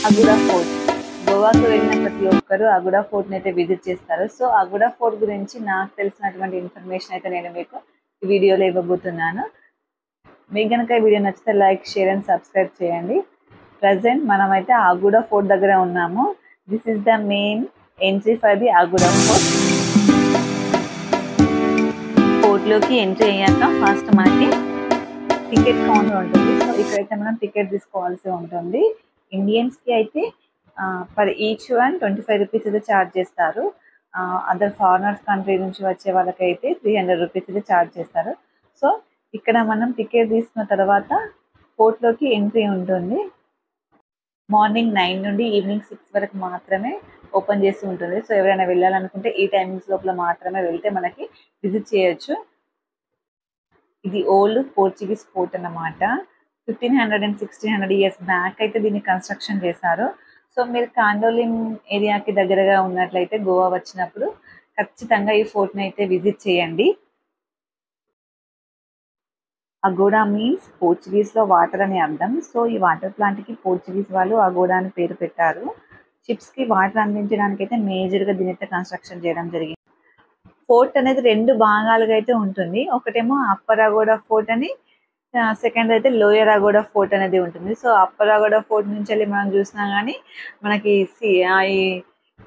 అగుడా fort. గోవాకు వెళ్ళిన ప్రతి ఒక్కరు అగుడా ఫోర్ట్ని అయితే విజిట్ చేస్తారు. సో అగుడా ఫోర్ట్ గురించి నాకు తెలిసినటువంటి ఇన్ఫర్మేషన్ అయితే నేను మీకు ఈ వీడియోలో ఇవ్వబోతున్నాను. మీకు కనుక ఈ వీడియో నచ్చితే లైక్, షేర్ అండ్ సబ్స్క్రైబ్ చేయండి. ప్రజెంట్ మనమైతే అగుడా ఫోర్ట్ దగ్గర ఉన్నాము. This is the main entry for the Aguada fort. ఫోర్ట్లోకి ఎంట్రీ అయ్యాక ఫస్ట్ మనకి టికెట్ కౌంటర్ ఉంటుంది. సో ఇక్కడైతే మనం టికెట్ తీసుకోవాల్సి ఉంటుంది. ఇండియన్స్కి అయితే పర్ ఈచ్ వన్ 25 రూపీస్ అయితే ఛార్జ్ చేస్తారు. అదర్ ఫారినర్స్ కంట్రీ నుంచి వచ్చే వాళ్ళకైతే 300 రూపీస్ అయితే ఛార్జ్ చేస్తారు. సో ఇక్కడ మనం టికెట్ తీసుకున్న తర్వాత ఫోర్ట్లోకి ఎంట్రీ ఉంటుంది. మార్నింగ్ 9 నుండి ఈవినింగ్ 6 వరకు మాత్రమే ఓపెన్ చేసి ఉంటుంది. సో ఎవరైనా వెళ్ళాలనుకుంటే ఈ టైమింగ్స్ లోపల మాత్రమే వెళ్తే మనకి విజిట్ చేయొచ్చు. ఇది ఓల్డ్ పోర్చుగీస్ ఫోర్ట్ అన్నమాట. 1500 అండ్ 1600 ఇయర్స్ బ్యాక్ అయితే దీన్ని కన్స్ట్రక్షన్ చేశారు. సో మీరు కాండోలిమ్ ఏరియాకి దగ్గరగా ఉన్నట్లయితే గోవా వచ్చినప్పుడు ఖచ్చితంగా ఈ ఫోర్ట్ని అయితే విజిట్ చేయండి. అగోడా మీన్స్ పోర్చుగీస్లో వాటర్ అని అర్థం. సో ఈ వాటర్ ప్లాంట్కి పోర్చుగీస్ వాళ్ళు అగోడా అని పేరు పెట్టారు. షిప్స్కి వాటర్ అందించడానికి అయితే మేజర్గా దీని అయితే కన్స్ట్రక్షన్ చేయడం జరిగింది. ఫోర్ట్ అనేది 2 భాగాలుగా అయితే ఉంటుంది. ఒకటేమో అప్పర్ అగోడా ఫోర్ట్ అని, సెకండ్ అయితే లోయర్ అగోడా ఫోర్ట్ అనేది ఉంటుంది. సో అప్పర్ అగోడా ఫోర్ట్ నుంచి వెళ్ళి మనం చూసినా కానీ మనకి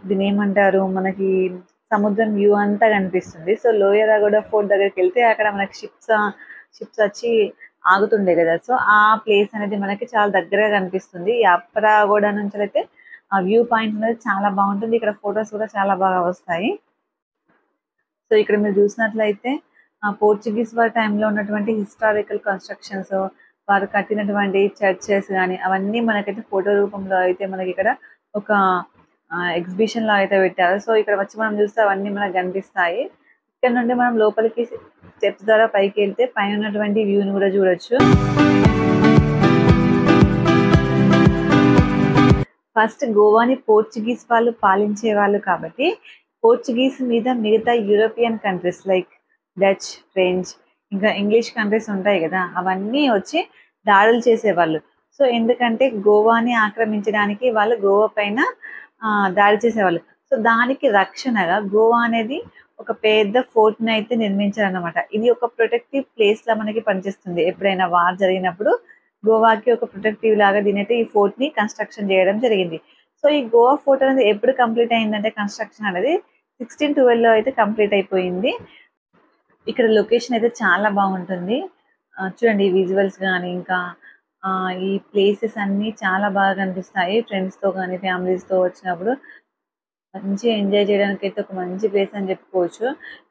దీని ఏమంటారు, మనకి సముద్రం వ్యూ అంతా కనిపిస్తుంది. సో లోయర్ అగోడా ఫోర్ట్ దగ్గరికి వెళ్తే అక్కడ మనకి షిప్స్ వచ్చి ఆగుతుండే కదా. సో ఆ ప్లేస్ అనేది మనకి చాలా దగ్గరగా కనిపిస్తుంది. ఈ అప్పర్ అగోడా నుంచి అయితే ఆ వ్యూ పాయింట్ అనేది చాలా బాగుంటుంది. ఇక్కడ ఫొటోస్ కూడా చాలా బాగా వస్తాయి. సో ఇక్కడ మీరు చూసినట్లయితే పోర్చుగీస్ వారి టైంలో ఉన్నటువంటి హిస్టారికల్ కన్స్ట్రక్షన్స్, వారు కట్టినటువంటి చర్చెస్ కానీ అవన్నీ మనకైతే ఫోటో రూపంలో అయితే మనకి ఇక్కడ ఒక ఎగ్జిబిషన్ లో అయితే పెట్టారు. సో ఇక్కడ వచ్చి మనం చూస్తే అవన్నీ మనకు కనిపిస్తాయి. ఇక్కడ నుండి మనం లోపలికి స్టెప్స్ ద్వారా పైకి వెళ్తే పైన ఉన్నటువంటి వ్యూని కూడా చూడొచ్చు. ఫస్ట్ గోవాని పోర్చుగీస్ వాళ్ళు పాలించే వాళ్ళు కాబట్టి పోర్చుగీస్ మీద మిగతా European countries like Dutch, French, ఇంకా ఇంగ్లీష్ కంట్రీస్ ఉంటాయి కదా, అవన్నీ వచ్చి దాడులు చేసేవాళ్ళు. సో ఎందుకంటే గోవాని ఆక్రమించడానికి వాళ్ళు గోవా పైన దాడి చేసేవాళ్ళు. సో దానికి రక్షణగా గోవా అనేది ఒక పెద్ద ఫోర్ట్ని అయితే నిర్మించారనమాట. ఇది ఒక ప్రొటెక్టివ్ ప్లేస్ లా మనకి పనిచేస్తుంది. ఎప్పుడైనా వార్ జరిగినప్పుడు గోవాకి ఒక ప్రొటెక్టివ్ లాగా దీనైతే ఈ ఫోర్ట్ ని కన్స్ట్రక్షన్ చేయడం జరిగింది. సో ఈ గోవా ఫోర్ట్ అనేది ఎప్పుడు కంప్లీట్ అయిందంటే కన్స్ట్రక్షన్ అనేది 1612 లో అయితే కంప్లీట్ అయిపోయింది. ఇక్కడ లొకేషన్ అయితే చాలా బాగుంటుంది. చూడండి ఈ విజువల్స్ కానీ ఇంకా ఈ ప్లేసెస్ అన్నీ చాలా బాగా కనిపిస్తాయి. ఫ్రెండ్స్తో కానీ ఫ్యామిలీస్తో వచ్చినప్పుడు మంచిగా ఎంజాయ్ చేయడానికి అయితే ఒక మంచి ప్లేస్ అని చెప్పుకోవచ్చు.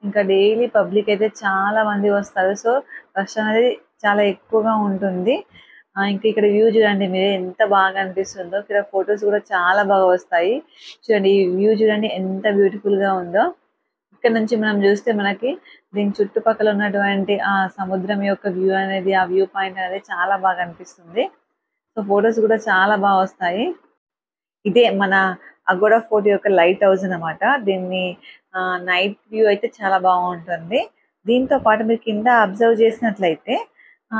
ఇంకా డైలీ పబ్లిక్ అయితే చాలా మంది వస్తారు. సో రష్ అనేది చాలా ఎక్కువగా ఉంటుంది. ఇంకా ఇక్కడ వ్యూ చూడండి మీరు ఎంత బాగా అనిపిస్తుందో. ఇక్కడ ఫొటోస్ కూడా చాలా బాగా వస్తాయి. చూడండి ఈ వ్యూ చూడండి ఎంత బ్యూటిఫుల్ గా ఉందో. ఇక్కడ నుంచి మనం చూస్తే మనకి దీని చుట్టుపక్కల ఉన్నటువంటి ఆ సముద్రం యొక్క వ్యూ అనేది, ఆ వ్యూ పాయింట్ అనేది చాలా బాగా అనిపిస్తుంది. సో ఫొటోస్ కూడా చాలా బాగా వస్తాయి. ఇదే మన అగోడా ఫోర్ట్ యొక్క లైట్ హౌస్ అన్నమాట. దీన్ని నైట్ వ్యూ అయితే చాలా బాగుంటుంది. దీంతో పాటు మీరు కింద అబ్జర్వ్ చేసినట్లయితే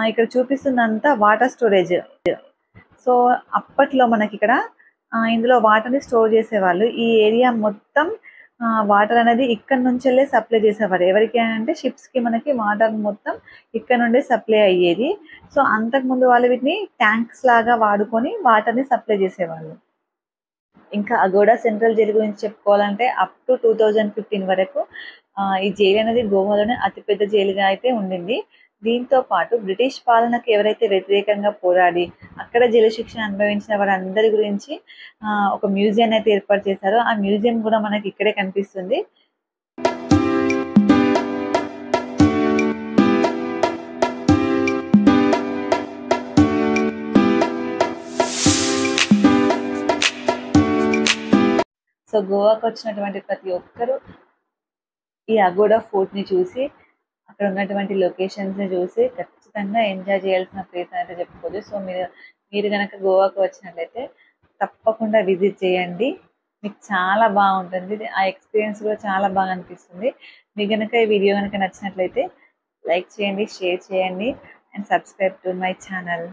ఇక్కడ చూపిస్తున్నంతా వాటర్ స్టోరేజ్. సో అప్పట్లో మనకి ఇక్కడ ఇందులో వాటర్ని స్టోర్ చేసేవాళ్ళు. ఈ ఏరియా మొత్తం వాటర్ అనేది ఇక్కడ నుంచెల్లే సప్లై చేసేవారు. ఎవరికి అంటే షిప్స్కి మనకి వాటర్ మొత్తం ఇక్కడ నుండి సప్లై అయ్యేది. సో అంతకుముందు వాళ్ళు వీటిని ట్యాంక్స్ లాగా వాడుకొని వాటర్ని సప్లై చేసేవాళ్ళు. ఇంకా అగోడా సెంట్రల్ జైలు గురించి చెప్పుకోవాలంటే అప్ టు 2015 వరకు ఈ జైలు అనేది గోవాలోనే అతిపెద్ద జైలుగా అయితే ఉండింది. దీంతో పాటు బ్రిటిష్ పాలనకు ఎవరైతే వ్యతిరేకంగా పోరాడి అక్కడ జైలు శిక్ష అనుభవించిన వారందరి గురించి ఒక మ్యూజియం అయితే ఏర్పాటు చేశారు. ఆ మ్యూజియం కూడా మనకి ఇక్కడే కనిపిస్తుంది. సో గోవాకు వచ్చినటువంటి ప్రతి ఒక్కరూ ఈ అగోడా ఫోర్ట్ని చూసి అక్కడ ఉన్నటువంటి లొకేషన్స్ని చూసి ఖచ్చితంగా ఎంజాయ్ చేయాల్సిన ప్లేస్ అయితే చెప్పుకోవచ్చు. సో మీరు కనుక గోవాకు వచ్చినట్లయితే తప్పకుండా విజిట్ చేయండి. మీకు చాలా బాగుంటుంది. ఆ ఎక్స్పీరియన్స్ కూడా చాలా బాగా అనిపిస్తుంది. మీకు కనుక ఈ వీడియో కనుక నచ్చినట్లయితే లైక్ చేయండి, షేర్ చేయండి and subscribe to my channel.